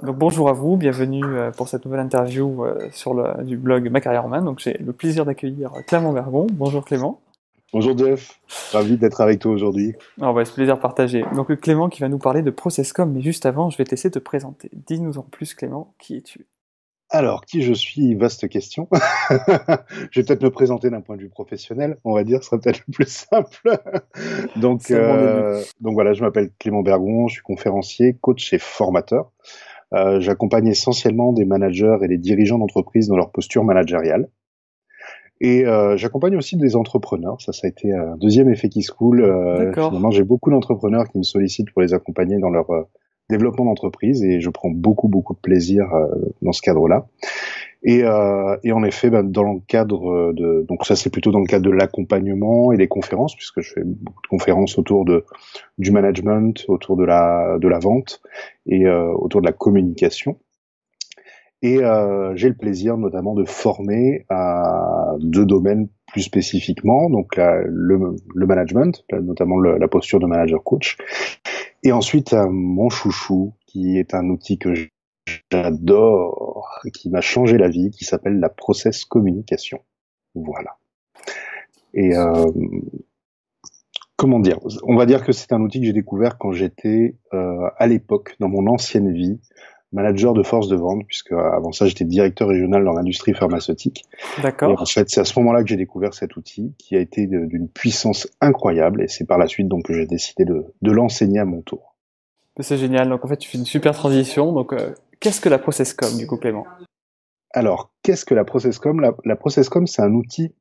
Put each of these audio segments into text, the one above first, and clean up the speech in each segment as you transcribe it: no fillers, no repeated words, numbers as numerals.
Donc bonjour à vous, bienvenue pour cette nouvelle interview du blog Ma Carrière en Main. Donc j'ai le plaisir d'accueillir Clément Bergon. Bonjour Clément. Bonjour Jeff, ravi d'être avec toi aujourd'hui. Alors ouais, ce plaisir partagé. Donc Clément qui va nous parler de ProcessCom, mais juste avant, je vais te laisser te présenter. Dis-nous en plus Clément, qui es-tu? Alors, qui je suis? Vaste question. Je vais peut-être me présenter d'un point de vue professionnel, on va dire, ce sera peut-être le plus simple. Donc, C'est un bon début. voilà, je m'appelle Clément Bergon, je suis conférencier, coach et formateur. J'accompagne essentiellement des managers et des dirigeants d'entreprise dans leur posture managériale. Et j'accompagne aussi des entrepreneurs. Ça a été un deuxième effet qui se coule. D'accord. Finalement, j'ai beaucoup d'entrepreneurs qui me sollicitent pour les accompagner dans leur développement d'entreprise et je prends beaucoup de plaisir dans ce cadre-là. Et en effet, dans le cadre donc ça c'est plutôt dans le cadre de l'accompagnement et des conférences, puisque je fais beaucoup de conférences autour du management, autour de la vente et autour de la communication. Et j'ai le plaisir notamment de former à deux domaines plus spécifiquement, donc le management, notamment la posture de manager coach, et ensuite mon chouchou, qui est un outil que j'adore, qui m'a changé la vie, qui s'appelle la process communication. Voilà. Et comment dire? On va dire que c'est un outil que j'ai découvert quand j'étais à l'époque, dans mon ancienne vie, manager de force de vente, puisque avant ça j'étais directeur régional dans l'industrie pharmaceutique. Et en D'accord. fait, c'est à ce moment-là que j'ai découvert cet outil qui a été d'une puissance incroyable, et c'est par la suite donc que j'ai décidé de l'enseigner à mon tour. C'est génial. Donc en fait, tu fais une super transition. Donc qu'est-ce que la ProcessCom du coup Clément? Alors, qu'est-ce que la ProcessCom? La ProcessCom, c'est un outil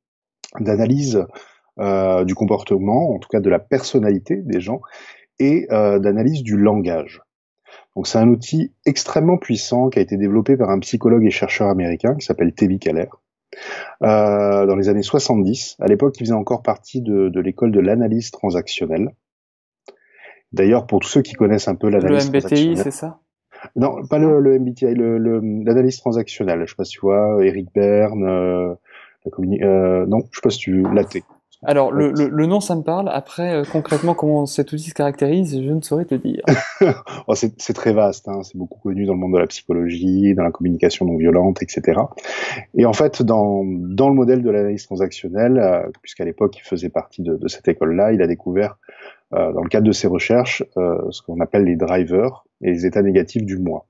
d'analyse du comportement, en tout cas de la personnalité des gens, et d'analyse du langage. Donc c'est un outil extrêmement puissant qui a été développé par un psychologue et chercheur américain qui s'appelle Tevi Keller dans les années 70. À l'époque, il faisait encore partie de l'école de l'analyse transactionnelle. D'ailleurs, pour tous ceux qui connaissent un peu Le l'analyse MBTI, transactionnelle, c'est ça? non, pas Non? le MBTI, l'analyse transactionnelle. Je sais pas si tu vois, Eric Berne, non, je sais pas si tu l'AT. Alors le nom ça me parle. Après concrètement comment cet outil se caractérise, je ne saurais te dire. Oh, c'est très vaste, hein, c'est beaucoup connu dans le monde de la psychologie, dans la communication non violente, etc. Et en fait, dans le modèle de l'analyse transactionnelle, puisqu'à l'époque il faisait partie de cette école-là, il a découvert, dans le cadre de ses recherches, ce qu'on appelle les drivers et les états négatifs du moi.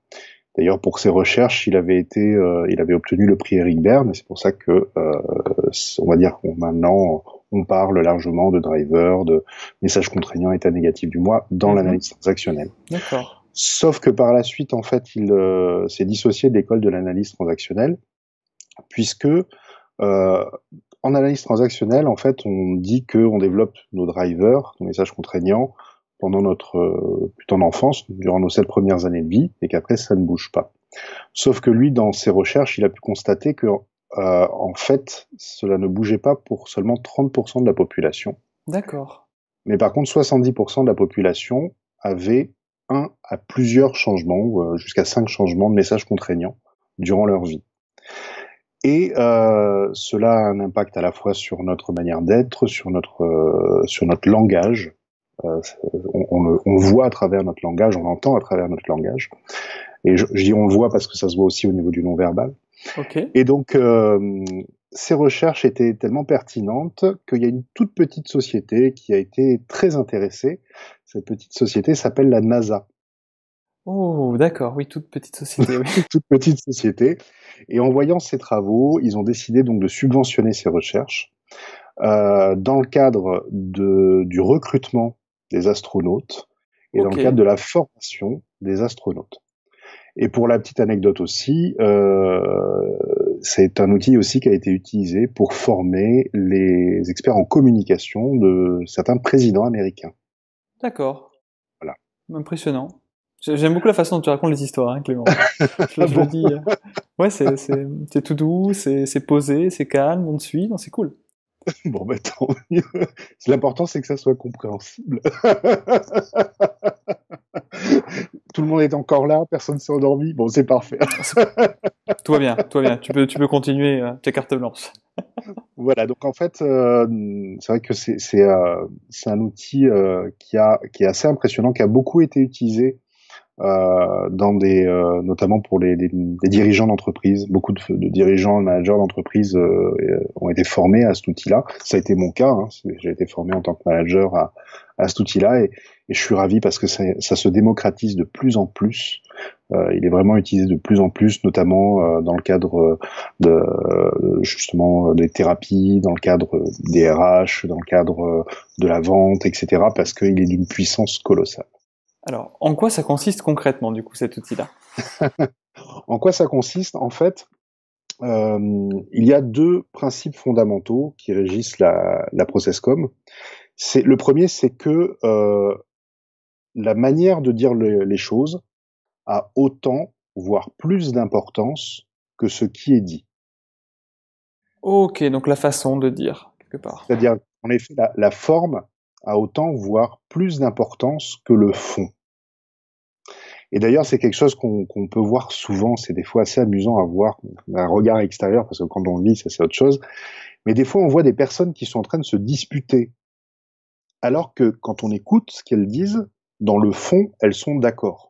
D'ailleurs, pour ses recherches, il avait obtenu le prix Eric Berne, et c'est pour ça que, on va dire qu'on maintenant, on parle largement de driver, de messages contraignants, état négatif du moi dans Mhm. l'analyse transactionnelle. D'accord. Sauf que par la suite, en fait, il s'est dissocié de l'école de l'analyse transactionnelle, puisque en analyse transactionnelle, en fait, on dit qu'on développe nos drivers, nos messages contraignants, pendant notre plutôt en enfance, durant nos 7 premières années de vie, et qu'après ça ne bouge pas. Sauf que lui, dans ses recherches, il a pu constater que en fait, cela ne bougeait pas pour seulement 30% de la population, D'accord. mais par contre 70% de la population avait un à plusieurs changements, jusqu'à 5 changements de messages contraignants durant leur vie. Et cela a un impact à la fois sur notre manière d'être, sur notre langage. On le voit à travers notre langage, on l'entend à travers notre langage. Et je dis on le voit parce que ça se voit aussi au niveau du non-verbal. Ok. Et donc, ces recherches étaient tellement pertinentes qu'il y a une toute petite société qui a été très intéressée. Cette petite société s'appelle la NASA. Oh, d'accord, oui, toute petite société, oui. Toute petite société. Et en voyant ces travaux, ils ont décidé donc de subventionner ces recherches dans le cadre du recrutement des astronautes et dans le Ok, cadre de la formation des astronautes. Et pour la petite anecdote aussi, c'est un outil aussi qui a été utilisé pour former les experts en communication de certains présidents américains. d'accord. Voilà. Impressionnant. J'aime beaucoup la façon dont tu racontes les histoires, hein, Clément. Ah Je le bon? dis. Ouais, c'est tout doux, c'est posé, c'est calme, on te suit, non, c'est cool. Bon, bah tant mieux. L'important, c'est que ça soit compréhensible. Tout le monde est encore là, personne s'est endormi. Bon, c'est parfait. Tout va bien, tout va bien. Tu peux continuer tes cartes blanches. Voilà, donc en fait, c'est vrai que c'est un outil qui est assez impressionnant, qui a beaucoup été utilisé notamment pour les dirigeants d'entreprise. Beaucoup de dirigeants, managers d'entreprise ont été formés à cet outil-là. Ça a été mon cas. Hein. J'ai été formé en tant que manager à cet outil-là et je suis ravi parce que ça se démocratise de plus en plus. Il est vraiment utilisé de plus en plus, notamment dans le cadre justement des thérapies, dans le cadre des RH, dans le cadre de la vente, etc. Parce qu'il est d'une puissance colossale. Alors, en quoi ça consiste concrètement, du coup, cet outil-là? En quoi ça consiste? En fait, il y a deux principes fondamentaux qui régissent la ProcessCom. Le premier, c'est que la manière de dire les choses a autant, voire plus d'importance que ce qui est dit. Ok, donc la façon de dire, quelque part. C'est-à-dire, en effet, la forme a autant, voire plus d'importance que le fond. Et d'ailleurs, c'est quelque chose qu'on peut voir souvent, c'est des fois assez amusant à voir, un regard extérieur, parce que quand on le vit, c'est autre chose. Mais des fois, on voit des personnes qui sont en train de se disputer, alors que quand on écoute ce qu'elles disent, dans le fond, elles sont d'accord.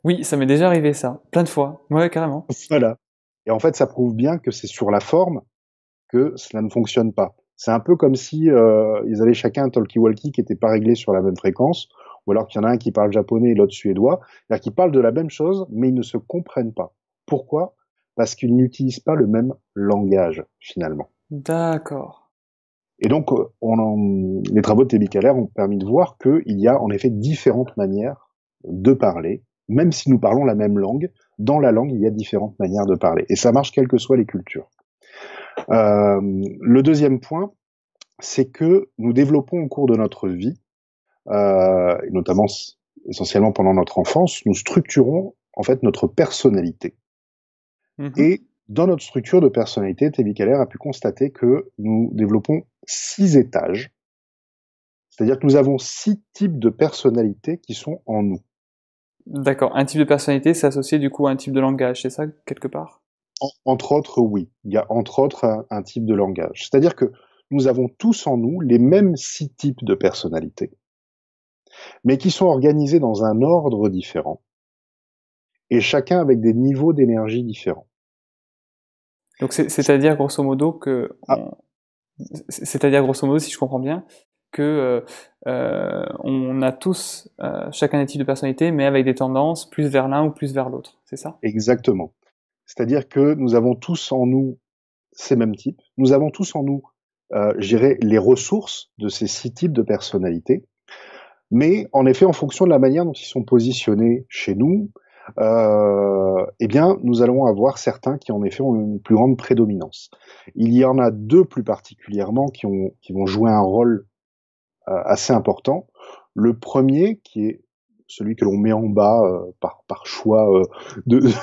Oui, ça m'est déjà arrivé, ça. Plein de fois. Ouais, carrément. Voilà. Et en fait, ça prouve bien que c'est sur la forme que cela ne fonctionne pas. C'est un peu comme si ils avaient chacun un talkie-walkie qui n'était pas réglé sur la même fréquence, ou alors qu'il y en a un qui parle japonais et l'autre suédois, c'est-à-dire qu'ils parlent de la même chose, mais ils ne se comprennent pas. Pourquoi? Parce qu'ils n'utilisent pas le même langage, finalement. D'accord. Et donc, les travaux de Tebi Keller ont permis de voir qu'il y a en effet différentes manières de parler, même si nous parlons la même langue, dans la langue, il y a différentes manières de parler. Et ça marche quelles que soient les cultures. Le deuxième point, c'est que nous développons au cours de notre vie, et notamment essentiellement pendant notre enfance, nous structurons en fait notre personnalité. Et dans notre structure de personnalité, Tebi Keller a pu constater que nous développons 6 étages, c'est-à-dire que nous avons 6 types de personnalités qui sont en nous. D'accord. Un type de personnalité, c'est associé du coup à un type de langage, c'est ça, quelque part? Entre autres, oui. Il y a entre autres un type de langage. C'est-à-dire que nous avons tous en nous les mêmes 6 types de personnalités, mais qui sont organisés dans un ordre différent, et chacun avec des niveaux d'énergie différents. Donc c'est-à-dire grosso modo que... Ah. C'est-à-dire grosso modo, si je comprends bien, que on a tous chacun des types de personnalités, mais avec des tendances plus vers l'un ou plus vers l'autre, c'est ça? Exactement. C'est-à-dire que nous avons tous en nous ces mêmes types. Nous avons tous en nous, je dirais, les ressources de ces 6 types de personnalités. Mais en effet, en fonction de la manière dont ils sont positionnés chez nous, eh bien, nous allons avoir certains qui en effet ont une plus grande prédominance. Il y en a 2 plus particulièrement qui vont jouer un rôle assez important. Le premier, qui est celui que l'on met en bas par choix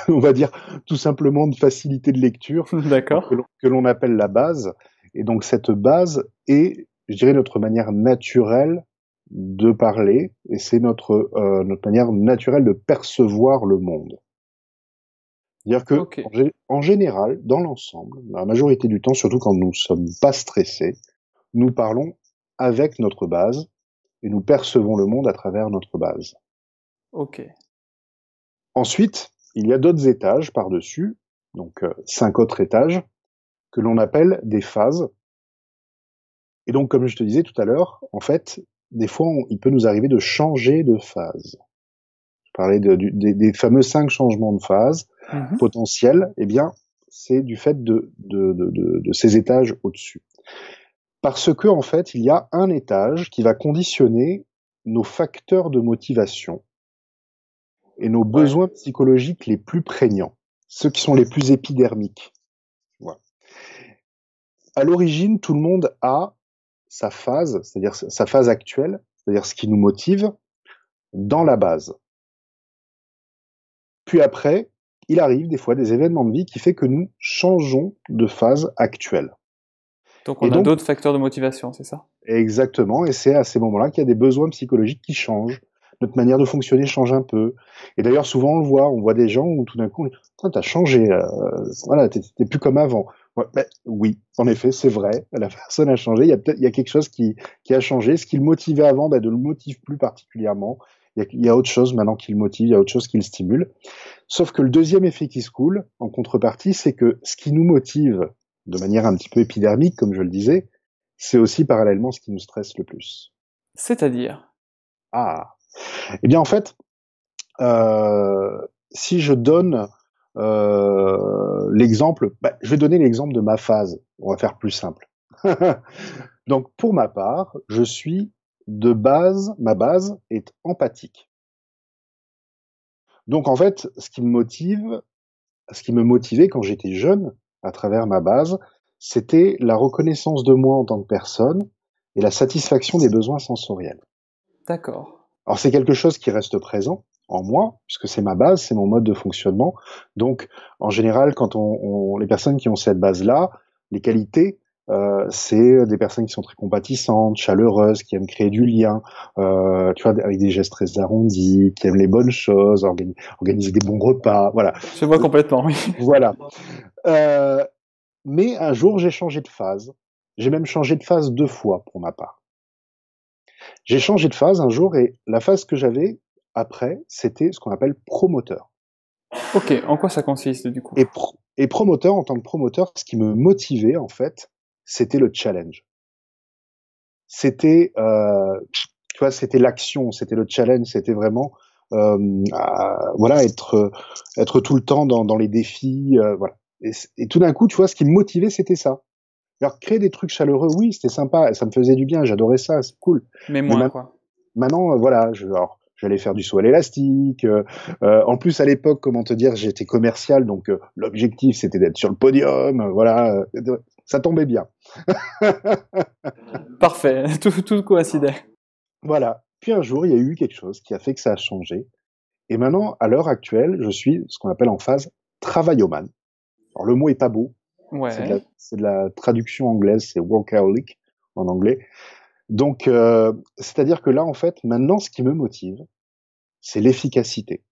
on va dire tout simplement de facilité de lecture, D'accord. que l'on appelle la base. Et donc cette base est, je dirais, notre manière naturelle de parler, et c'est notre manière naturelle de percevoir le monde. C'est-à-dire que, Okay. en général, dans l'ensemble, la majorité du temps, surtout quand nous sommes pas stressés, nous parlons avec notre base, et nous percevons le monde à travers notre base. Ok. Ensuite, il y a d'autres étages par-dessus, donc 5 autres étages, que l'on appelle des phases. Et donc, comme je te disais tout à l'heure, en fait, des fois, il peut nous arriver de changer de phase. Je parlais des fameux 5 changements de phase potentiels. Eh bien, c'est du fait de ces étages au-dessus. Parce que, en fait, il y a un étage qui va conditionner nos facteurs de motivation et nos besoins psychologiques les plus prégnants, ceux qui sont les plus épidermiques. Voilà. À l'origine, tout le monde a sa phase, c'est-à-dire sa phase actuelle, c'est-à-dire ce qui nous motive, dans la base. Puis après, il arrive des fois des événements de vie qui fait que nous changeons de phase actuelle. Donc on a d'autres facteurs de motivation, c'est ça? Exactement, et c'est à ces moments-là qu'il y a des besoins psychologiques qui changent. Notre manière de fonctionner change un peu. Et d'ailleurs, souvent on le voit, on voit des gens où tout d'un coup, t'as changé, voilà, t'es plus comme avant. Ouais, oui, en effet, c'est vrai, la personne a changé, il y a quelque chose qui a changé. Ce qui le motivait avant, ne le motive plus particulièrement. Il y a autre chose maintenant qui le motive, il y a autre chose qui le stimule. Sauf que le deuxième effet qui se coule, en contrepartie, c'est que ce qui nous motive de manière un petit peu épidermique, comme je le disais, c'est aussi parallèlement ce qui nous stresse le plus. C'est-à-dire? Ah, eh bien en fait, si je donne l'exemple, je vais donner l'exemple de ma phase. On va faire plus simple. Donc pour ma part, je suis de base, ma base est empathique. Donc en fait, ce qui me motivait quand j'étais jeune, à travers ma base, c'était la reconnaissance de moi en tant que personne et la satisfaction des besoins sensoriels. D'accord. Alors c'est quelque chose qui reste présent en moi, puisque c'est ma base, c'est mon mode de fonctionnement. Donc en général, quand les personnes qui ont cette base-là, les qualités, c'est des personnes qui sont très compatissantes, chaleureuses, qui aiment créer du lien, tu vois, avec des gestes très arrondis, qui aiment les bonnes choses, organiser des bons repas, voilà. Je vois complètement, oui. Voilà. Mais un jour, j'ai changé de phase. J'ai même changé de phase 2 fois pour ma part. J'ai changé de phase un jour et la phase que j'avais après, c'était ce qu'on appelle promoteur. Ok, en quoi ça consiste du coup? Et promoteur, en tant que promoteur, ce qui me motivait en fait, c'était le challenge. C'était, tu vois, c'était l'action, c'était le challenge, c'était vraiment, voilà, être tout le temps dans les défis, voilà. Et tout d'un coup, tu vois, ce qui me motivait, c'était ça. Alors, créer des trucs chaleureux, oui, c'était sympa, ça me faisait du bien, j'adorais ça, c'est cool. Mais Mais moins quoi. maintenant, voilà, alors, j'allais faire du saut à l'élastique. En plus, à l'époque, comment te dire, j'étais commercial, donc l'objectif, c'était d'être sur le podium. Voilà, ça tombait bien. Parfait, tout coïncidait. Voilà. Puis un jour, il y a eu quelque chose qui a fait que ça a changé. Et maintenant, à l'heure actuelle, je suis ce qu'on appelle en phase travaillomane. Alors, le mot est pas beau. Ouais. C'est de la traduction anglaise, c'est workaholic en anglais. Donc, c'est-à-dire que là, en fait, maintenant, ce qui me motive, c'est l'efficacité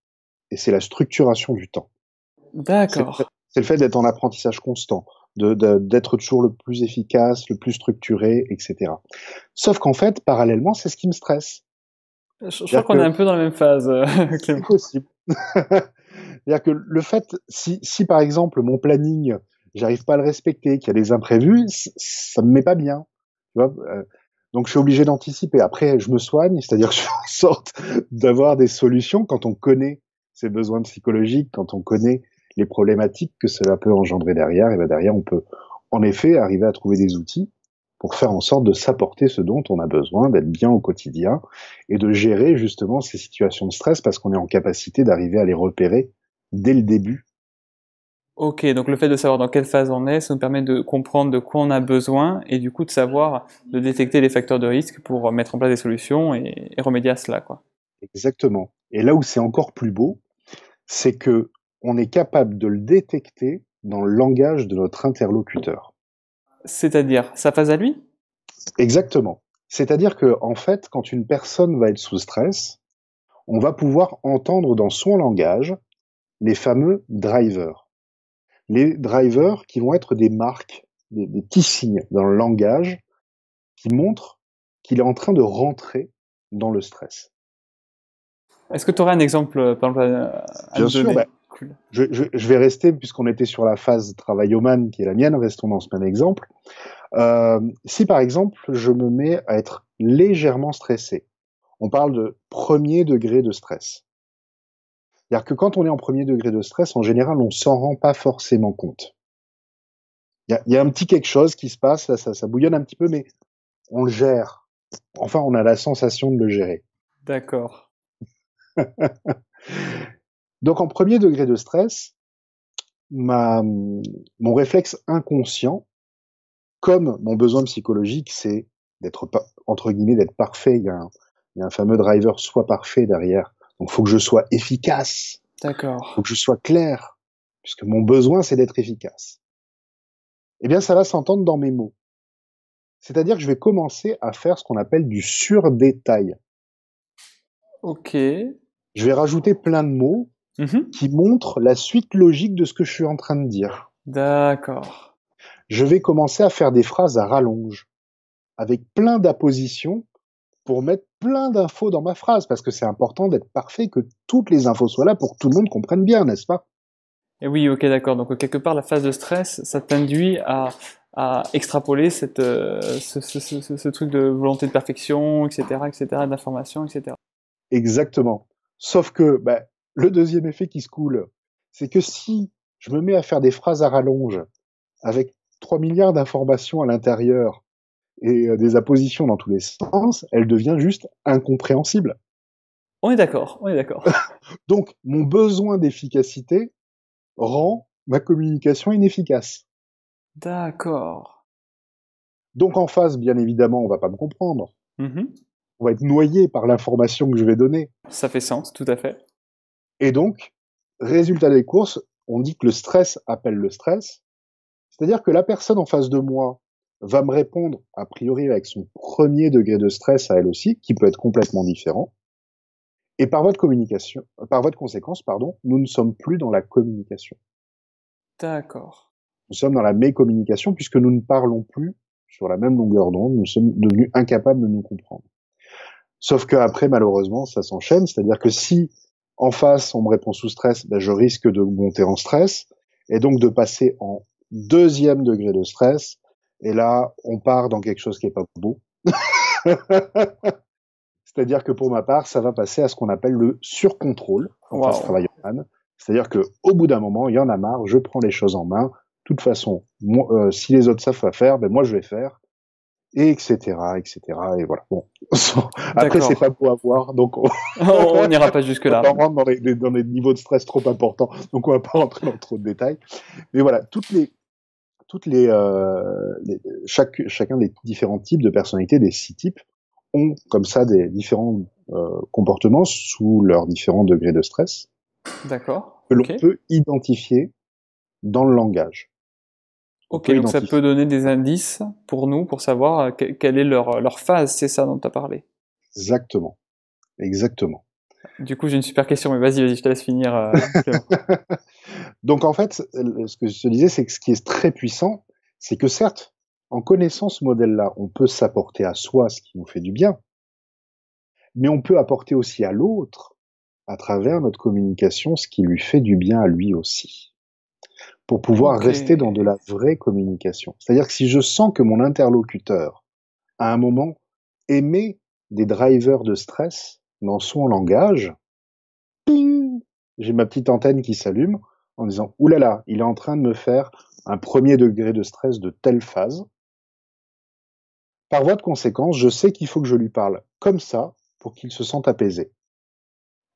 et c'est la structuration du temps. D'accord. C'est le fait d'être en apprentissage constant, d'être toujours le plus efficace, le plus structuré, etc. Sauf qu'en fait, parallèlement, c'est ce qui me stresse. Je crois C'est-à-dire qu'on est que un peu dans la même phase, c'est Clément. possible. C'est-à-dire que le fait, si par exemple mon planning, j'arrive pas à le respecter, qu'il y a des imprévus, ça me met pas bien. Tu vois, donc je suis obligé d'anticiper. Après, je me soigne, c'est-à-dire que je fais en sorte d'avoir des solutions quand on connaît ses besoins psychologiques, quand on connaît les problématiques que cela peut engendrer derrière. Et ben derrière, on peut en effet arriver à trouver des outils pour faire en sorte de s'apporter ce dont on a besoin, d'être bien au quotidien et de gérer justement ces situations de stress parce qu'on est en capacité d'arriver à les repérer dès le début. Ok, donc le fait de savoir dans quelle phase on est, ça nous permet de comprendre de quoi on a besoin et du coup de savoir, de détecter les facteurs de risque pour mettre en place des solutions et remédier à cela, quoi. Exactement. Et là où c'est encore plus beau, c'est que on est capable de le détecter dans le langage de notre interlocuteur. C'est-à-dire, sa phase à lui? Exactement. C'est-à-dire que, en fait, quand une personne va être sous stress, on va pouvoir entendre dans son langage les fameux drivers. Les drivers qui vont être des marques, des petits signes dans le langage qui montrent qu'il est en train de rentrer dans le stress. Est-ce que tu aurais un exemple, par exemple, à Bien me sûr, donner? Cool. je vais rester, puisqu'on était sur la phase travaillomane qui est la mienne, restons dans ce même exemple. Si par exemple, je me mets à être légèrement stressé, on parle de premier degré de stress. C'est-à-dire que quand on est en premier degré de stress, en général, on s'en rend pas forcément compte. Il y a un petit quelque chose qui se passe, là, ça bouillonne un petit peu, mais on le gère. Enfin, on a la sensation de le gérer. D'accord. Donc, en premier degré de stress, mon réflexe inconscient, comme mon besoin psychologique, c'est d'être, entre guillemets, d'être parfait. Il y a un fameux driver soit parfait derrière. Donc, faut que je sois efficace. Faut D'accord. que je sois clair. Puisque mon besoin, c'est d'être efficace. Eh bien, ça va s'entendre dans mes mots. C'est-à-dire que je vais commencer à faire ce qu'on appelle du surdétail. Ok. Je vais rajouter plein de mots Mhm. qui montrent la suite logique de ce que je suis en train de dire. D'accord. Je vais commencer à faire des phrases à rallonge, avec plein d'appositions pour mettre plein d'infos dans ma phrase, parce que c'est important d'être parfait, que toutes les infos soient là pour que tout le monde comprenne bien, n'est-ce pas? Et oui, ok, d'accord. Donc quelque part, la phase de stress, ça t'induit à extrapoler ce truc de volonté de perfection, etc., etc., d'information, etc. Exactement. Sauf que bah, le deuxième effet qui se coule, c'est que si je me mets à faire des phrases à rallonge avec 3 milliards d'informations à l'intérieur et des appositions dans tous les sens, elle devient juste incompréhensible. On est d'accord, on est d'accord. Donc, mon besoin d'efficacité rend ma communication inefficace. D'accord. Donc, en face, bien évidemment, on va pas me comprendre. Mhm. On va être noyé par l'information que je vais donner. Ça fait sens, tout à fait. Et donc, résultat des courses, on dit que le stress appelle le stress. C'est-à-dire que la personne en face de moi va me répondre, a priori, avec son premier degré de stress à elle aussi, qui peut être complètement différent. Et par voie de conséquence, pardon, nous ne sommes plus dans la communication. D'accord. Nous sommes dans la mécommunication puisque nous ne parlons plus sur la même longueur d'onde. Nous sommes devenus incapables de nous comprendre. Sauf qu'après, malheureusement, ça s'enchaîne. C'est-à-dire que si en face, on me répond sous stress, ben, je risque de monter en stress et donc de passer en deuxième degré de stress. Et là, on part dans quelque chose qui est pas beau. C'est-à-dire que pour ma part, ça va passer à ce qu'on appelle le surcontrôle quand ça se Waouh. travaille en âne. C'est-à-dire que au bout d'un moment, il y en a marre, je prends les choses en main. De toute façon, moi, si les autres savent pas faire, ben moi je vais faire, et etc., etc. Et voilà. Bon. Après, c'est pas D'accord. beau à voir, donc On n'ira pas on jusque-là. rentre dans des niveaux de stress trop importants, donc on va pas rentrer dans trop de détails. Mais voilà, chacun des différents types de personnalités, des 6 types, ont comme ça des différents comportements sous leurs différents degrés de stress D'accord. que l'on Ok. peut identifier dans le langage. On Ok, peut donc ça peut identifier donner des indices pour nous, pour savoir quelle est leur phase, c'est ça dont tu as parlé. exactement, exactement. Du coup, j'ai une super question, mais vas-y, je te laisse finir, Clément. Donc en fait, ce que je te disais, c'est que ce qui est très puissant, c'est que certes, en connaissant ce modèle-là, on peut s'apporter à soi ce qui nous fait du bien, mais on peut apporter aussi à l'autre, à travers notre communication, ce qui lui fait du bien à lui aussi, pour pouvoir Ok. rester dans de la vraie communication. C'est-à-dire que si je sens que mon interlocuteur, à un moment, émet des drivers de stress dans son langage, ping, j'ai ma petite antenne qui s'allume en disant « Ouh là là, il est en train de me faire un premier degré de stress de telle phase. » Par voie de conséquence, je sais qu'il faut que je lui parle comme ça pour qu'il se sente apaisé.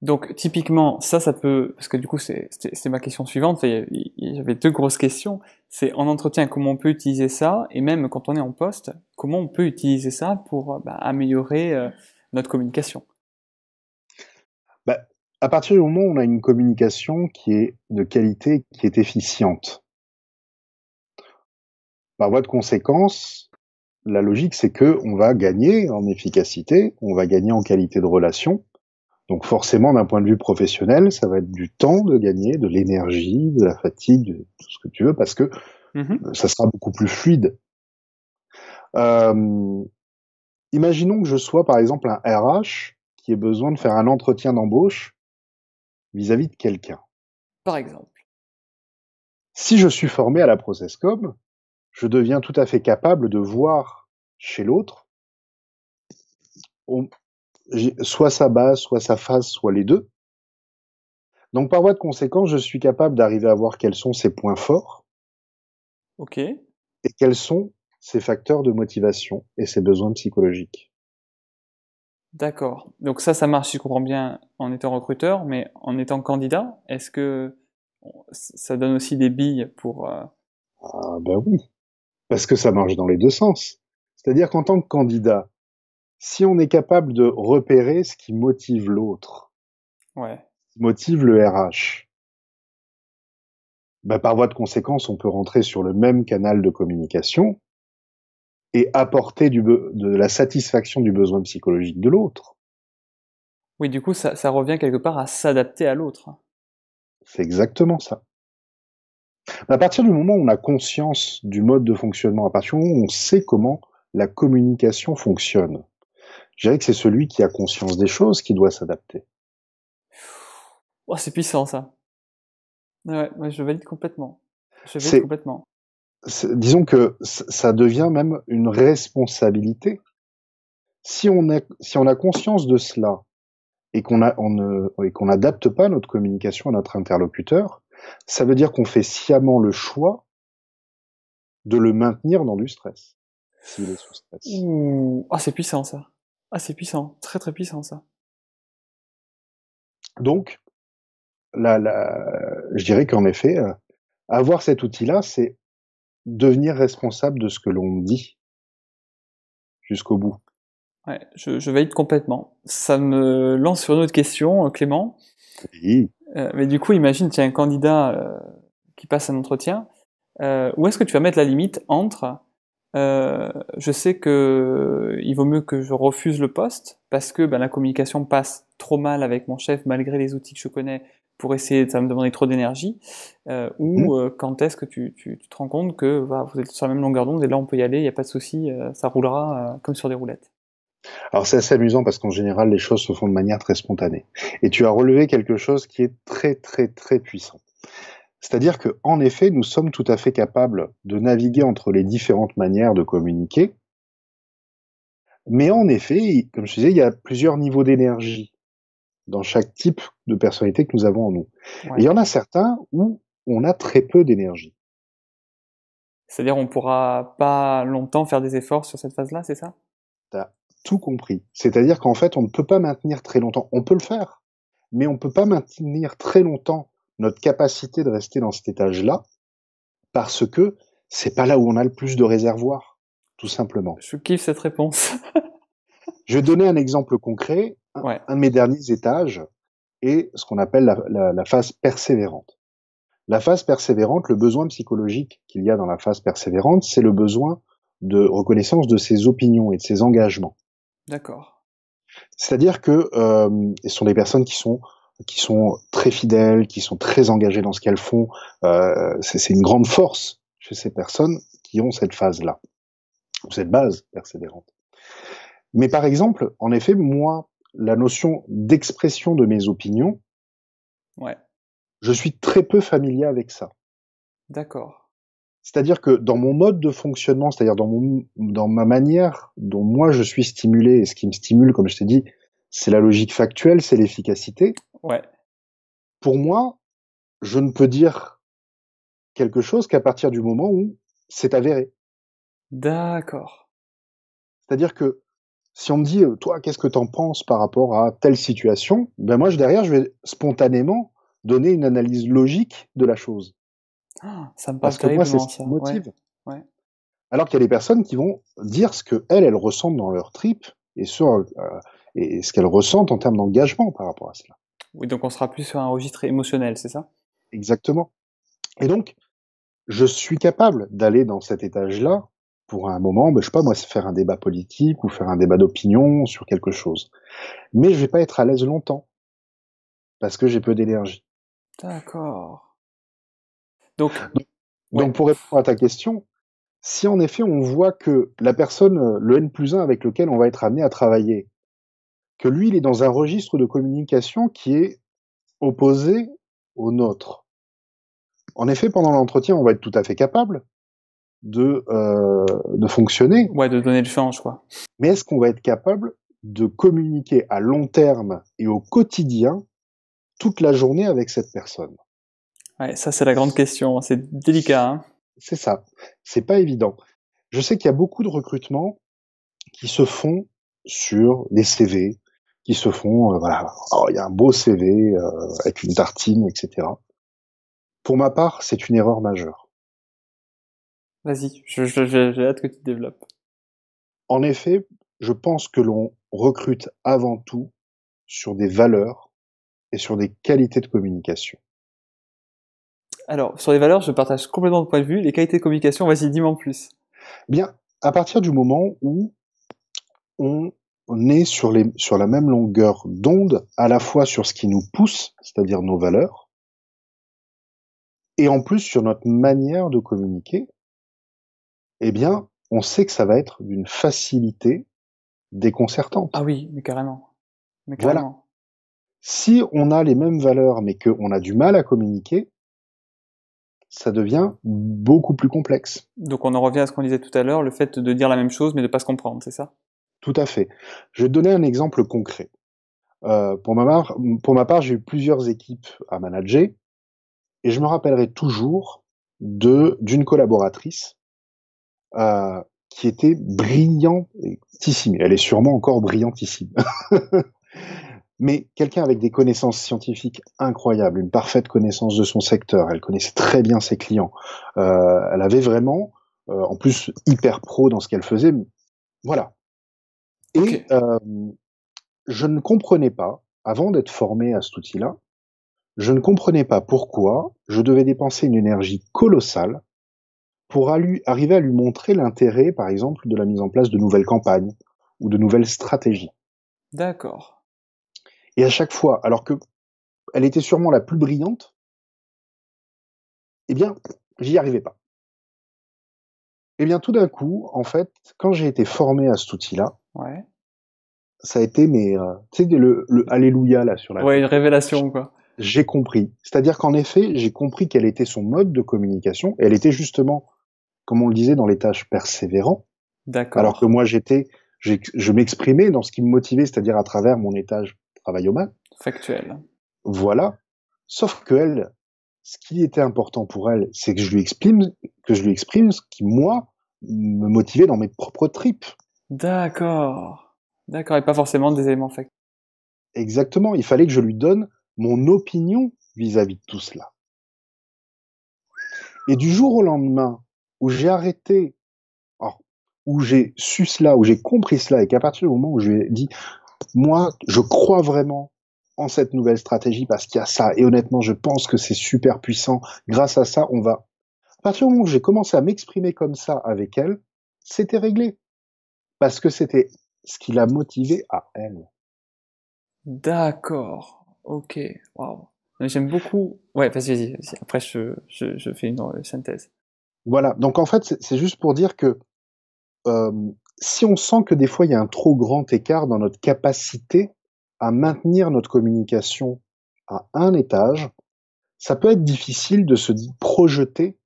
Donc typiquement, ça peut, parce que du coup c'est ma question suivante. J'avais deux grosses questions. C'est en entretien comment on peut utiliser ça, et même quand on est en poste, comment on peut utiliser ça pour améliorer notre communication. Bah, à partir du moment où on a une communication qui est de qualité, qui est efficiente, par voie de conséquence, la logique c'est que on va gagner en efficacité, on va gagner en qualité de relation. Donc forcément, d'un point de vue professionnel, ça va être du temps de gagner, de l'énergie, de la fatigue, de tout ce que tu veux, parce que Mhm. ça sera beaucoup plus fluide. Euh, Imaginons que je sois par exemple un RH qui ait besoin de faire un entretien d'embauche vis-à-vis de quelqu'un. Par exemple. Si je suis formé à la processcom, je deviens tout à fait capable de voir chez l'autre soit sa base, soit sa face, soit les deux. Donc par voie de conséquence, je suis capable d'arriver à voir quels sont ses points forts Ok. et quels sont ses facteurs de motivation et ses besoins psychologiques. D'accord. Donc ça marche, si je comprends bien, en étant recruteur, mais en étant candidat, est-ce que ça donne aussi des billes pour... Ah ben oui, parce que ça marche dans les deux sens. C'est-à-dire qu'en tant que candidat, si on est capable de repérer ce qui motive l'autre, Ouais. ce qui motive le RH, ben par voie de conséquence, on peut rentrer sur le même canal de communication et apporter de la satisfaction du besoin psychologique de l'autre. Oui, du coup, ça revient quelque part à s'adapter à l'autre. C'est exactement ça. À partir du moment où on a conscience du mode de fonctionnement, à partir du moment où on sait comment la communication fonctionne, Je dirais que c'est celui qui a conscience des choses qui doit s'adapter. Oh, c'est puissant ça. Ouais, ouais, je valide complètement. Je valide C'est, complètement. disons que ça devient même une responsabilité. Si on a conscience de cela et qu'on n'adapte pas notre communication à notre interlocuteur, ça veut dire qu'on fait sciemment le choix de le maintenir dans du stress, s'il est sous stress. Ouh, ah, c'est puissant ça. Ah, c'est puissant, très très puissant ça. Donc, je dirais qu'en effet, avoir cet outil-là, c'est devenir responsable de ce que l'on dit jusqu'au bout. Ouais, je valide complètement. Ça me lance sur une autre question, Clément. Oui. Mais du coup, imagine, tu as un candidat qui passe un entretien. Où est-ce que tu vas mettre la limite entre je sais que il vaut mieux que je refuse le poste parce que ben, la communication passe trop mal avec mon chef malgré les outils que je connais pour essayer, ça va me demander trop d'énergie, Mhm. ou quand est-ce que tu te rends compte que bah, vous êtes sur la même longueur d'onde et là on peut y aller, il n'y a pas de souci, ça roulera comme sur des roulettes. Alors c'est assez amusant parce qu'en général, les choses se font de manière très spontanée. Et tu as relevé quelque chose qui est très très très puissant. C'est-à-dire que, en effet, nous sommes tout à fait capables de naviguer entre les différentes manières de communiquer. Mais en effet, comme je disais, il y a plusieurs niveaux d'énergie dans chaque type de personnalité que nous avons en nous. Et il Ouais. y en a certains où on a très peu d'énergie. C'est-à-dire on pourra pas longtemps faire des efforts sur cette phase-là, c'est ça? Tu as tout compris. C'est-à-dire qu'en fait, on ne peut pas maintenir très longtemps. On peut le faire, mais on ne peut pas maintenir très longtemps notre capacité de rester dans cet étage-là parce que c'est pas là où on a le plus de réservoirs, tout simplement. Je kiffe cette réponse. Je vais donner un exemple concret. Ouais, Un de mes derniers étages est ce qu'on appelle la phase persévérante. La phase persévérante, le besoin psychologique qu'il y a dans la phase persévérante, c'est le besoin de reconnaissance de ses opinions et de ses engagements. d'accord. C'est-à-dire que ce sont des personnes qui sont très fidèles, qui sont très engagées dans ce qu'elles font. C'est une grande force chez ces personnes qui ont cette phase-là, ou cette base persévérante. Mais par exemple, en effet, moi, la notion d'expression de mes opinions, Ouais, je suis très peu familier avec ça. d'accord. C'est-à-dire que dans mon mode de fonctionnement, c'est-à-dire dans ma manière dont moi je suis stimulé, et ce qui me stimule, comme je t'ai dit, c'est la logique factuelle, c'est l'efficacité. Ouais, Pour moi, je ne peux dire quelque chose qu'à partir du moment où c'est avéré. d'accord. C'est-à-dire que si on me dit, toi, qu'est-ce que t'en penses par rapport à telle situation, ben moi, derrière, je vais spontanément donner une analyse logique de la chose. Ah, ça me parle Parce que moi, c'est ce terriblement, qui ça. me Ouais, motive. ouais. Alors qu'il y a des personnes qui vont dire ce que elles ressentent dans leur tripes et ce qu'elles ressentent en termes d'engagement par rapport à cela. Oui, donc on sera plus sur un registre émotionnel, c'est ça? Exactement. Et donc, je suis capable d'aller dans cet étage-là pour un moment, ben, je sais pas moi, faire un débat politique ou faire un débat d'opinion sur quelque chose. Mais je vais pas être à l'aise longtemps parce que j'ai peu d'énergie. D'accord. Donc, Donc, ouais, pour répondre à ta question, si en effet on voit que la personne, le N+1 avec lequel on va être amené à travailler, que lui, il est dans un registre de communication qui est opposé au nôtre. En effet, pendant l'entretien, on va être tout à fait capable de fonctionner, ouais, de donner le change, quoi. mais est-ce qu'on va être capable de communiquer à long terme et au quotidien toute la journée avec cette personne? Ouais, ça c'est la grande question. C'est délicat, hein. C'est ça. C'est pas évident. Je sais qu'il y a beaucoup de recrutements qui se font sur des CV, qui se font, voilà, oh, il y a un beau CV avec une tartine, etc. Pour ma part, c'est une erreur majeure. Vas-y, j'ai hâte que tu développes. En effet, je pense que l'on recrute avant tout sur des valeurs et sur des qualités de communication. Alors, sur les valeurs, je partage complètement ton point de vue. Les qualités de communication, vas-y, dis-moi en plus. Eh bien, à partir du moment où on est sur la même longueur d'onde, à la fois sur ce qui nous pousse, c'est-à-dire nos valeurs, et en plus sur notre manière de communiquer, eh bien, on sait que ça va être d'une facilité déconcertante. Ah oui, mais carrément. Mais Voilà. carrément. Si on a les mêmes valeurs, mais qu'on a du mal à communiquer, ça devient beaucoup plus complexe. Donc on en revient à ce qu'on disait tout à l'heure, le fait de dire la même chose mais de pas se comprendre, c'est ça? Tout à fait. Je vais te donner un exemple concret. Pour ma part, j'ai eu plusieurs équipes à manager et je me rappellerai toujours d'une collaboratrice qui était brillantissime. Elle est sûrement encore brillantissime. Mais quelqu'un avec des connaissances scientifiques incroyables, une parfaite connaissance de son secteur. Elle connaissait très bien ses clients. Elle avait vraiment, en plus, hyper pro dans ce qu'elle faisait. Voilà. Et Ok. je ne comprenais pas, avant d'être formé à cet outil-là, je ne comprenais pas pourquoi je devais dépenser une énergie colossale pour arriver à lui montrer l'intérêt, par exemple, de la mise en place de nouvelles campagnes ou de nouvelles stratégies. D'accord. Et à chaque fois, alors que elle était sûrement la plus brillante, eh bien, j'y arrivais pas. Eh bien, tout d'un coup, en fait, quand j'ai été formé à cet outil-là, Ouais. ça a été tu sais, le alléluia là sur la Ouais, une tête. révélation, quoi. J'ai compris. C'est-à-dire qu'en effet, j'ai compris quel était son mode de communication. Elle était justement, comme on le disait, dans les tâches persévérant, alors que D'accord. moi, je m'exprimais dans ce qui me motivait, c'est-à-dire à travers mon étage travail-homme. Factuel. Voilà. Sauf que elle, ce qui était important pour elle, c'est que je lui exprime ce qui, moi, me motivait dans mes propres tripes. D'accord. D'accord, et pas forcément des éléments factuels. Exactement. Il fallait que je lui donne mon opinion vis-à-vis de tout cela. Et du jour au lendemain, où j'ai arrêté, alors, où j'ai su cela, où j'ai compris cela, et qu'à partir du moment où je lui ai dit, moi, je crois vraiment en cette nouvelle stratégie parce qu'il y a ça, et honnêtement, je pense que c'est super puissant. Grâce à ça, on va. À partir du moment où j'ai commencé à m'exprimer comme ça avec elle, c'était réglé. Parce que c'était ce qui l'a motivée à elle. D'accord. Ok. Waouh. Mais j'aime beaucoup. Ouais, vas-y. Après, je fais une synthèse. Voilà. Donc en fait, c'est juste pour dire que euh, si on sent que des fois il y a un trop grand écart dans notre capacité à maintenir notre communication à un étage, ça peut être difficile de se projeter,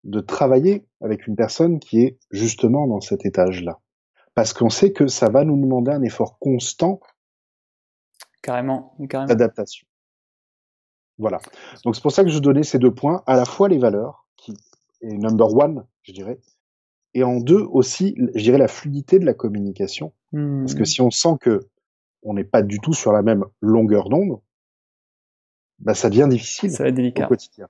de travailler avec une personne qui est justement dans cet étage-là. Parce qu'on sait que ça va nous demander un effort constant Carrément, carrément. d'adaptation. Voilà. Donc c'est pour ça que je donnais ces deux points, à la fois les valeurs, qui est number one, je dirais, et en deux aussi, je dirais la fluidité de la communication. Parce que Hmm. si on sent que on n'est pas du tout sur la même longueur d'onde, bah ça devient difficile Ça va être au délicat. quotidien.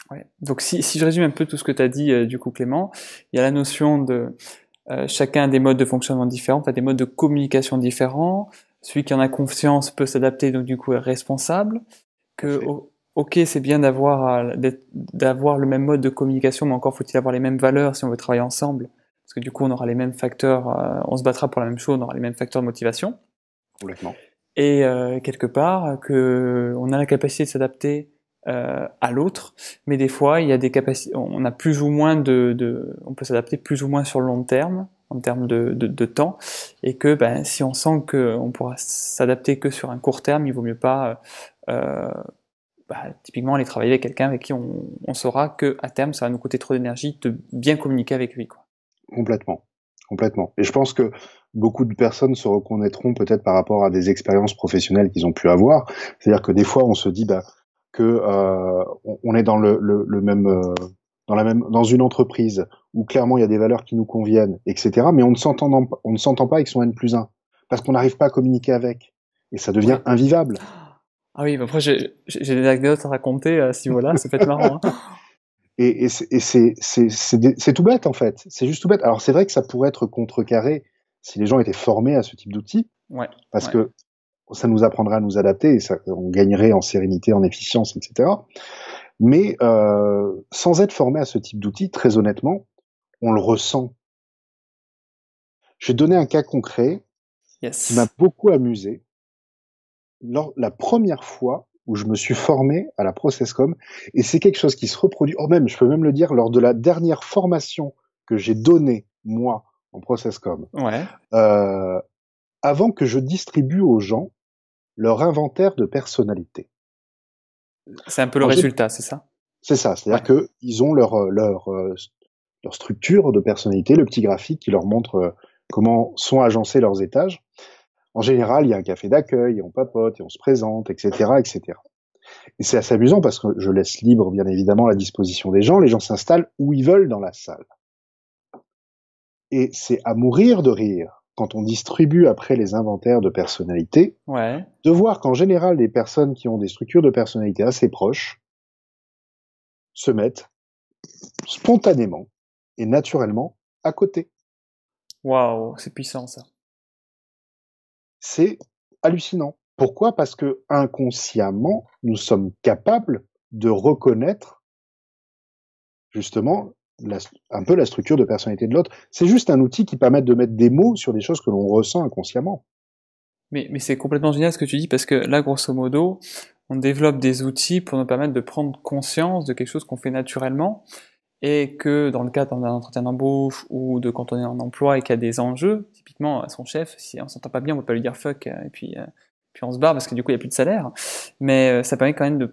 Ouais. Donc si je résume un peu tout ce que tu as dit, du coup, Clément, il y a la notion de chacun a des modes de fonctionnement différents, enfin des modes de communication différents. Celui qui en a confiance peut s'adapter, donc du coup est responsable. Tout à fait. Ok, c'est bien d'avoir le même mode de communication, mais encore faut-il avoir les mêmes valeurs si on veut travailler ensemble, parce que du coup on aura les mêmes facteurs, on se battra pour la même chose, on aura les mêmes facteurs de motivation. Complètement. Et quelque part que on a la capacité de s'adapter à l'autre, mais des fois il y a des capacités, on a plus ou moins on peut s'adapter plus ou moins sur le long terme en termes de temps, et que ben, si on sent qu'on pourra s'adapter que sur un court terme, il vaut mieux pas typiquement aller travailler avec quelqu'un avec qui on saura que à terme ça va nous coûter trop d'énergie de bien communiquer avec lui, quoi. Complètement. Complètement. Et je pense que beaucoup de personnes se reconnaîtront peut-être par rapport à des expériences professionnelles qu'ils ont pu avoir. C'est-à-dire que des fois, on se dit que on est dans le même dans une entreprise où clairement il y a des valeurs qui nous conviennent, etc. Mais on ne s'entend pas avec son N+1 parce qu'on n'arrive pas à communiquer avec et ça devient Ouais. invivable. Ah oui, bah après j'ai des anecdotes à raconter à ce niveau-là, ça peut être marrant, hein. Et c'est tout bête en fait. C'est juste tout bête. Alors c'est vrai que ça pourrait être contrecarré si les gens étaient formés à ce type d'outils, Ouais, parce ouais. que ça nous apprendrait à nous adapter et ça, on gagnerait en sérénité, en efficience, etc. Mais sans être formé à ce type d'outils, très honnêtement, on le ressent. Je vais donner un cas concret qui m'a Yes. beaucoup amusé. La première fois où je me suis formé à la ProcessCom, et c'est quelque chose qui se reproduit, je peux même le dire, lors de la dernière formation que j'ai donnée, moi, en process.com. Ouais. Avant que je distribue aux gens leur inventaire de personnalité. C'est un peu le résultat, c'est ça? C'est ça, c'est-à-dire Ouais. que ils ont leur structure de personnalité, le petit graphique qui leur montre comment sont agencés leurs étages. En général, il y a un café d'accueil, on papote et on se présente, etc., etc. Et c'est assez amusant parce que je laisse libre, bien évidemment, la disposition des gens. Les gens s'installent où ils veulent dans la salle. Et c'est à mourir de rire quand on distribue après les inventaires de personnalité, Ouais. de voir qu'en général, les personnes qui ont des structures de personnalité assez proches se mettent spontanément et naturellement à côté. Waouh, c'est puissant ça. C'est hallucinant. Pourquoi? Parce que inconsciemment, nous sommes capables de reconnaître justement un peu la structure de personnalité de l'autre. C'est juste un outil qui permet de mettre des mots sur des choses que l'on ressent inconsciemment. Mais c'est complètement génial ce que tu dis parce que là, grosso modo, on développe des outils pour nous permettre de prendre conscience de quelque chose qu'on fait naturellement et que dans le cadre d'un entretien d'embauche ou de quand on est en emploi et qu'il y a des enjeux, typiquement son chef, si on s'entend pas bien, on peut pas lui dire fuck et puis on se barre parce que du coup il y a plus de salaire. Mais ça permet quand même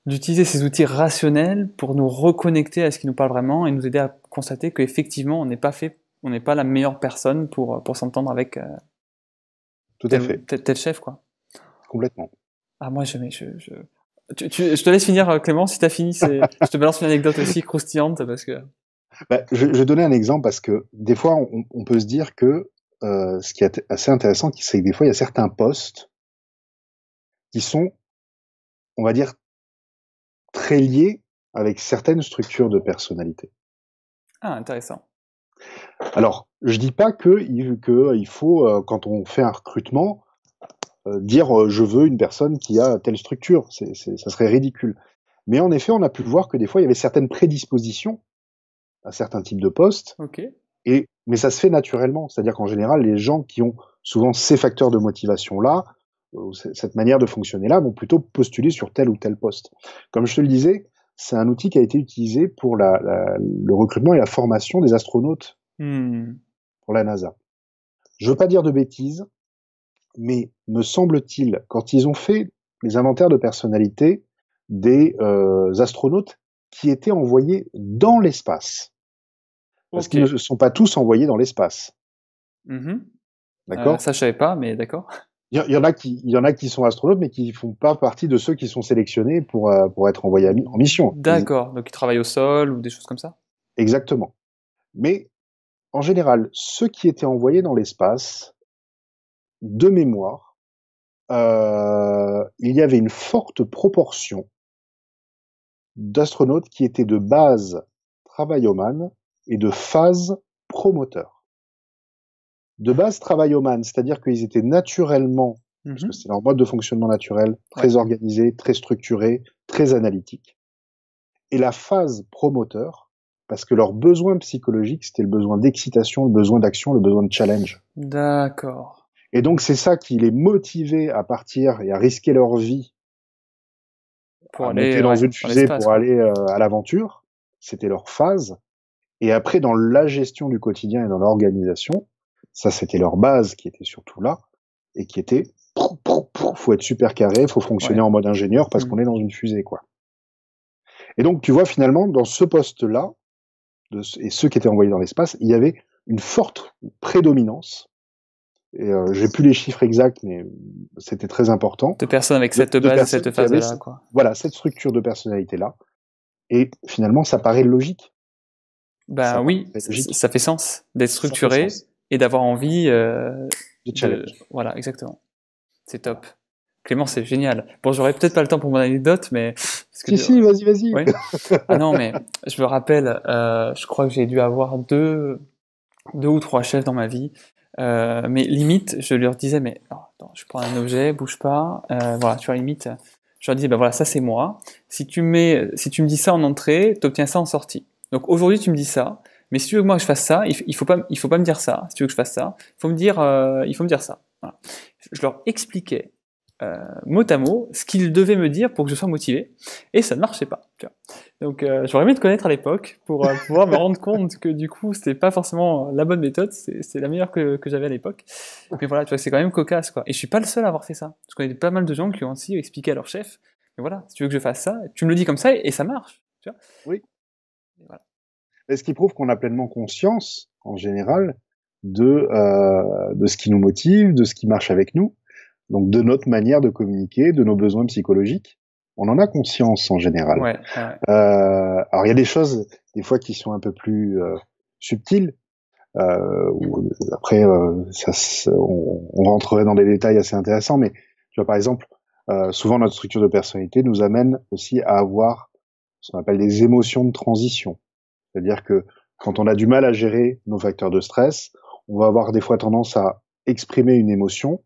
d'utiliser ces outils rationnels pour nous reconnecter à ce qui nous parle vraiment et nous aider à constater qu'effectivement on n'est pas la meilleure personne pour s'entendre avec Tout à fait. tel chef, quoi. Complètement. Ah, moi, je te laisse finir, Clément, si t'as fini, je te balance une anecdote aussi croustillante parce que. Bah, je vais donner un exemple parce que des fois, on peut se dire que ce qui est assez intéressant, c'est que des fois, il y a certains postes qui sont, on va dire, très liés avec certaines structures de personnalité. Ah, intéressant. Alors, je dis pas que il faut, quand on fait un recrutement, dire je veux une personne qui a telle structure. Ça serait ridicule. Mais en effet, on a pu voir que des fois, il y avait certaines prédispositions à certains types de postes. Ok. Mais ça se fait naturellement. C'est-à-dire qu'en général, les gens qui ont souvent ces facteurs de motivation-là, cette manière de fonctionner-là, vont plutôt postuler sur tel ou tel poste. Comme je te le disais, c'est un outil qui a été utilisé pour le recrutement et la formation des astronautes pour la NASA. Je veux pas dire de bêtises, mais me semble-t-il, quand ils ont fait les inventaires de personnalité des astronautes qui étaient envoyés dans l'espace, parce Ok. qu'ils ne sont pas tous envoyés dans l'espace. D'accord? Ça, je savais pas, mais d'accord. Il y en a qui sont astronautes, mais qui font pas partie de ceux qui sont sélectionnés pour être envoyés en mission. D'accord. Donc, ils travaillent au sol ou des choses comme ça? Exactement. Mais en général, ceux qui étaient envoyés dans l'espace, de mémoire, il y avait une forte proportion d'astronautes qui étaient de base travailloman et de phase promoteur. De base travailloman, c'est-à-dire qu'ils étaient naturellement, parce que c'est leur mode de fonctionnement naturel, très organisé, très structuré, très analytique. Et la phase promoteur, parce que leur besoin psychologique, c'était le besoin d'excitation, le besoin d'action, le besoin de challenge. D'accord. Et donc c'est ça qui les motivait à partir et à risquer leur vie, Pour à aller monter dans une dans fusée l'espace, pour quoi. aller à l'aventure. C'était leur phase. Et après, dans la gestion du quotidien et dans l'organisation, ça c'était leur base qui était surtout là et qui était faut être super carré, faut fonctionner Ouais. en mode ingénieur parce qu'on est dans une fusée, quoi. Et donc tu vois finalement dans ce poste-là et ceux qui étaient envoyés dans l'espace, il y avait une forte prédominance. Et j'ai plus les chiffres exacts, mais c'était très important. De personnes avec cette De base et personnes cette qui avaient phase-là, quoi. voilà cette structure de personnalité-là. Et finalement, ça paraît logique. Ben Ça paraît oui, très logique. ça fait sens d'être Ça fait structuré sens. et d'avoir envie De challenge. Voilà, exactement. C'est Voilà. top. Clément, c'est génial. Bon, j'aurais peut-être pas le temps pour mon anecdote, mais parce que Si, vas-y, vas-y. oui. Ah non, mais je me rappelle, je crois que j'ai dû avoir deux ou trois chefs dans ma vie. Mais limite, je leur disais, mais non, attends, je prends un objet, bouge pas. Voilà, tu vois, limite, je leur disais, ben voilà, ça c'est moi. Si tu me dis ça en entrée, tu obtiens ça en sortie. Donc aujourd'hui, tu me dis ça. Mais si tu veux que moi je fasse ça, il faut pas me dire ça. Si tu veux que je fasse ça, il faut me dire ça. Voilà. Je leur expliquais mot à mot ce qu'il devait me dire pour que je sois motivé, et ça ne marchait pas. Tu vois. Donc j'aurais aimé te connaître à l'époque pour pouvoir me rendre compte que du coup c'était pas forcément la bonne méthode, c'est la meilleure que j'avais à l'époque. Mais voilà, tu vois, c'est quand même cocasse quoi. Et je suis pas le seul à avoir fait ça. Je connais pas mal de gens qui ont aussi expliqué à leur chef, mais voilà, si tu veux que je fasse ça, tu me le dis comme ça et ça marche. Tu vois. Oui. Et voilà. Et ce qui prouve qu'on a pleinement conscience, en général, de ce qui nous motive, de ce qui marche avec nous, donc de notre manière de communiquer, de nos besoins psychologiques. On en a conscience en général. Ouais, ouais. Alors il y a des choses, des fois, qui sont un peu plus subtiles. Après, on rentrerait dans des détails assez intéressants, mais tu vois, par exemple, souvent notre structure de personnalité nous amène aussi à avoir ce qu'on appelle des émotions de transition. C'est-à-dire que quand on a du mal à gérer nos facteurs de stress, on va avoir des fois tendance à exprimer une émotion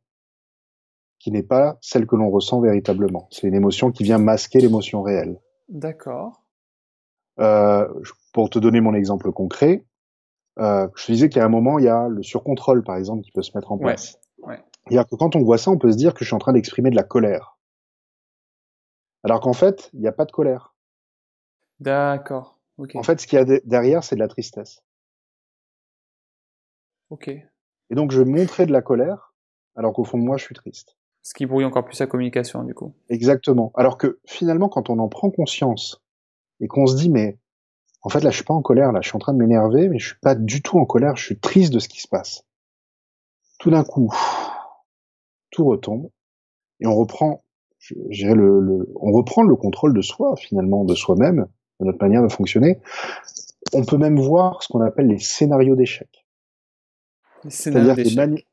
qui n'est pas celle que l'on ressent véritablement. C'est une émotion qui vient masquer l'émotion réelle. D'accord. Pour te donner mon exemple concret, je te disais qu'à un moment, il y a le surcontrôle, par exemple, qui peut se mettre en place. Ouais. C'est-à-dire que quand on voit ça, on peut se dire que je suis en train d'exprimer de la colère. Alors qu'en fait, il n'y a pas de colère. D'accord. Ok. En fait, ce qu'il y a derrière, c'est de la tristesse. Ok. Et donc, je vais montrer de la colère, alors qu'au fond de moi, je suis triste. Ce qui brouille encore plus la communication, du coup. Exactement. Alors que finalement, quand on en prend conscience et qu'on se dit, mais en fait, là, je suis pas en colère, là, je suis en train de m'énerver, mais je suis pas du tout en colère, je suis triste de ce qui se passe. Tout d'un coup, tout retombe et on reprend, je dirais on reprend le contrôle de soi, finalement, de soi-même, de notre manière de fonctionner. On peut même voir ce qu'on appelle les scénarios d'échec. Les scénarios d'échec.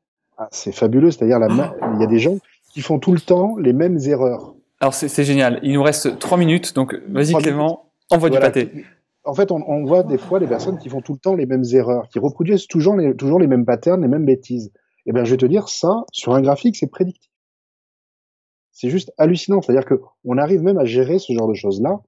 C'est fabuleux, c'est-à-dire il y a des gens qui font tout le temps les mêmes erreurs. Alors c'est génial. Il nous reste 3 minutes, donc vas-y Clément, envoie du pâté. En fait, on voit des fois des personnes qui font tout le temps les mêmes erreurs, qui reproduisent toujours les mêmes patterns, les mêmes bêtises. Eh bien, je vais te dire, ça, sur un graphique, c'est prédictif. C'est juste hallucinant. C'est-à-dire que on arrive même à gérer ce genre de choses-là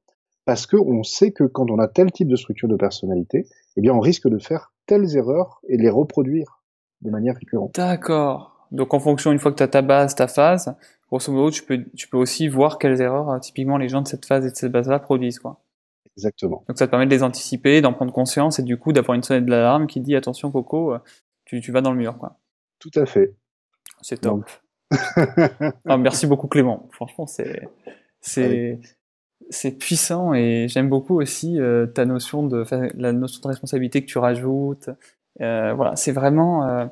parce que on sait que quand on a tel type de structure de personnalité, eh bien, on risque de faire telles erreurs et de les reproduire de manière récurrente. D'accord. Donc en fonction, une fois que tu as ta base, ta phase, grosso modo, tu peux aussi voir quelles erreurs typiquement les gens de cette phase et de cette base-là produisent, quoi. Exactement. Donc ça te permet de les anticiper, d'en prendre conscience et du coup d'avoir une sonnette d'alarme qui dit attention Coco, tu vas dans le mur, quoi. Tout à fait. C'est top. Ah, merci beaucoup Clément. Franchement, c'est puissant et j'aime beaucoup aussi ta notion la notion de responsabilité que tu rajoutes. Voilà, c'est vraiment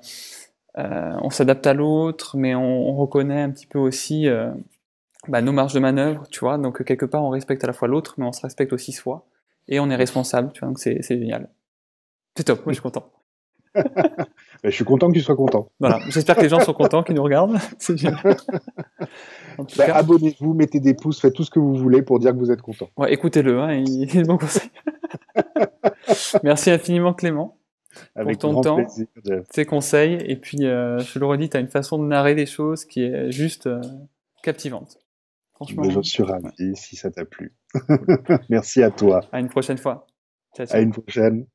on s'adapte à l'autre, mais on reconnaît un petit peu aussi nos marges de manœuvre, tu vois. Donc quelque part, on respecte à la fois l'autre, mais on se respecte aussi soi et on est responsable, tu vois. Donc c'est génial. C'est top. Moi, je suis content. Je suis content que tu sois content. Voilà. J'espère que les gens sont contents qui nous regardent. C'est génial. En tout cas, abonnez-vous, mettez des pouces, faites tout ce que vous voulez pour dire que vous êtes content. Ouais, écoutez-le, hein, il est de bon conseil. Merci infiniment Clément pour ton temps, plaisir, tes conseils, et puis je le redis, tu as une façon de narrer les choses qui est juste captivante. Franchement. Je suis ravi si ça t'a plu. Merci à toi. À une prochaine fois. Ciao, ciao. À une prochaine.